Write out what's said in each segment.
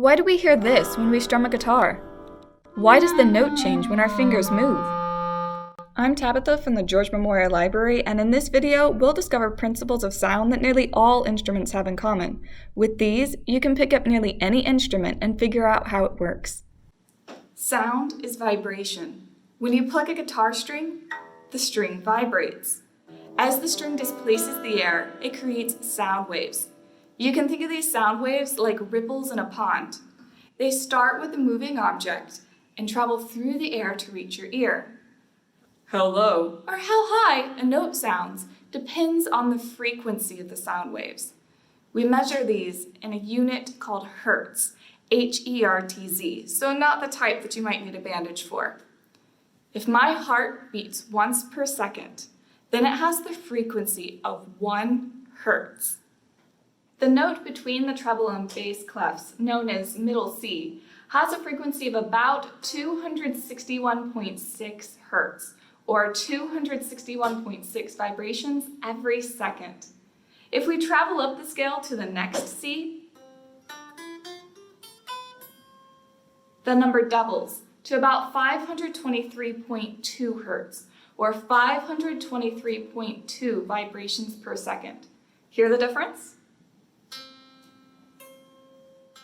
Why do we hear this when we strum a guitar? Why does the note change when our fingers move? I'm Tabitha from the George Memorial Library, and in this video, we'll discover principles of sound that nearly all instruments have in common. With these, you can pick up nearly any instrument and figure out how it works. Sound is vibration. When you pluck a guitar string, the string vibrates. As the string displaces the air, it creates sound waves. You can think of these sound waves like ripples in a pond. They start with a moving object and travel through the air to reach your ear. How low or how high a note sounds depends on the frequency of the sound waves. We measure these in a unit called hertz, H-E-R-T-Z, so not the type that you might need a bandage for. If my heart beats once per second, then it has the frequency of 1 hertz. The note between the treble and bass clefs, known as middle C, has a frequency of about 261.6 hertz, or 261.6 vibrations every second. If we travel up the scale to the next C, the number doubles to about 523.2 hertz, or 523.2 vibrations per second. Hear the difference?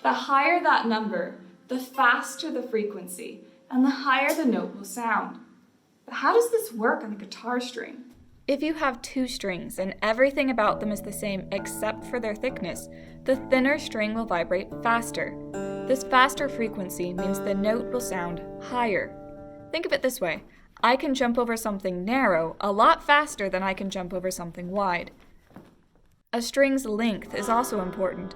The higher that number, the faster the frequency, and the higher the note will sound. But how does this work on a guitar string? If you have two strings and everything about them is the same except for their thickness, the thinner string will vibrate faster. This faster frequency means the note will sound higher. Think of it this way. I can jump over something narrow a lot faster than I can jump over something wide. A string's length is also important.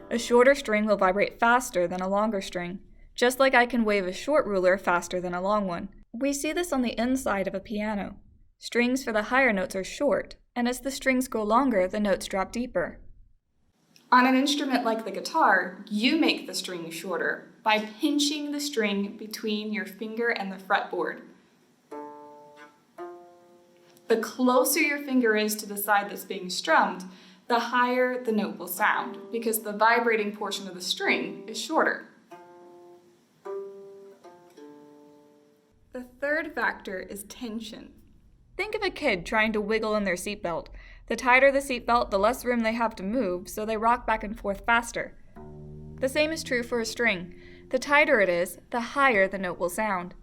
A shorter string will vibrate faster than a longer string, just like I can wave a short ruler faster than a long one. We see this on the inside of a piano. Strings for the higher notes are short, and as the strings grow longer, the notes drop deeper. On an instrument like the guitar, you make the string shorter by pinching the string between your finger and the fretboard. The closer your finger is to the side that's being strummed, the higher the note will sound, because the vibrating portion of the string is shorter. The third factor is tension. Think of a kid trying to wiggle in their seatbelt. The tighter the seatbelt, the less room they have to move, so they rock back and forth faster. The same is true for a string. The tighter it is, the higher the note will sound.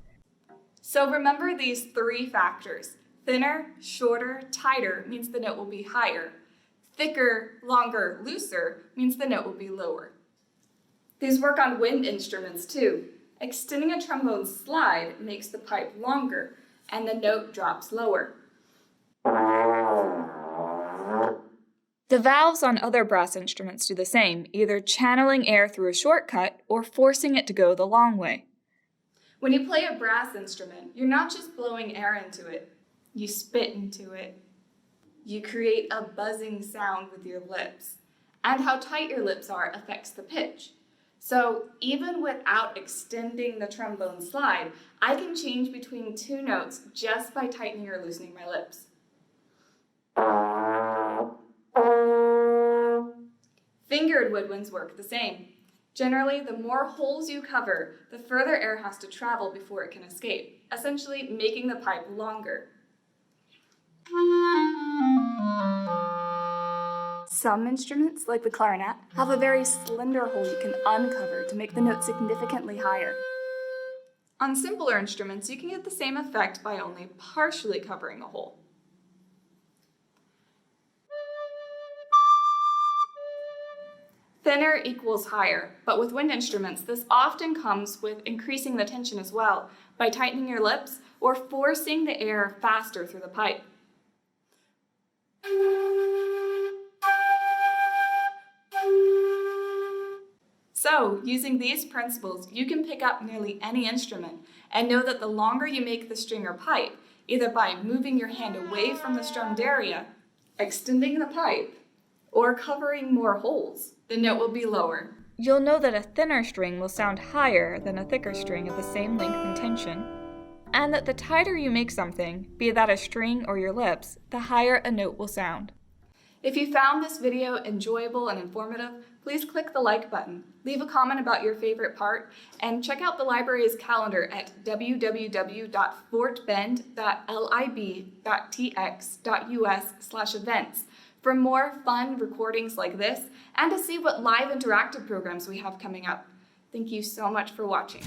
So remember these three factors. Thinner, shorter, tighter means the note will be higher. Thicker, longer, looser means the note will be lower. These work on wind instruments too. Extending a trombone slide makes the pipe longer and the note drops lower. The valves on other brass instruments do the same, either channeling air through a shortcut or forcing it to go the long way. When you play a brass instrument, you're not just blowing air into it, you spit into it. You create a buzzing sound with your lips, and how tight your lips are affects the pitch. So even without extending the trombone slide, I can change between two notes just by tightening or loosening my lips. Fingered woodwinds work the same. Generally, the more holes you cover, the further air has to travel before it can escape, essentially making the pipe longer. Some instruments, like the clarinet, have a very slender hole you can uncover to make the note significantly higher. On simpler instruments, you can get the same effect by only partially covering a hole. Thinner equals higher, but with wind instruments, this often comes with increasing the tension as well by tightening your lips or forcing the air faster through the pipe. So, using these principles, you can pick up nearly any instrument and know that the longer you make the string or pipe, either by moving your hand away from the strummed area, extending the pipe, or covering more holes, the note will be lower. You'll know that a thinner string will sound higher than a thicker string of the same length and tension, and that the tighter you make something, be that a string or your lips, the higher a note will sound. If you found this video enjoyable and informative, please click the like button, leave a comment about your favorite part, and check out the library's calendar at www.fortbend.lib.tx.us/events for more fun recordings like this and to see what live interactive programs we have coming up. Thank you so much for watching.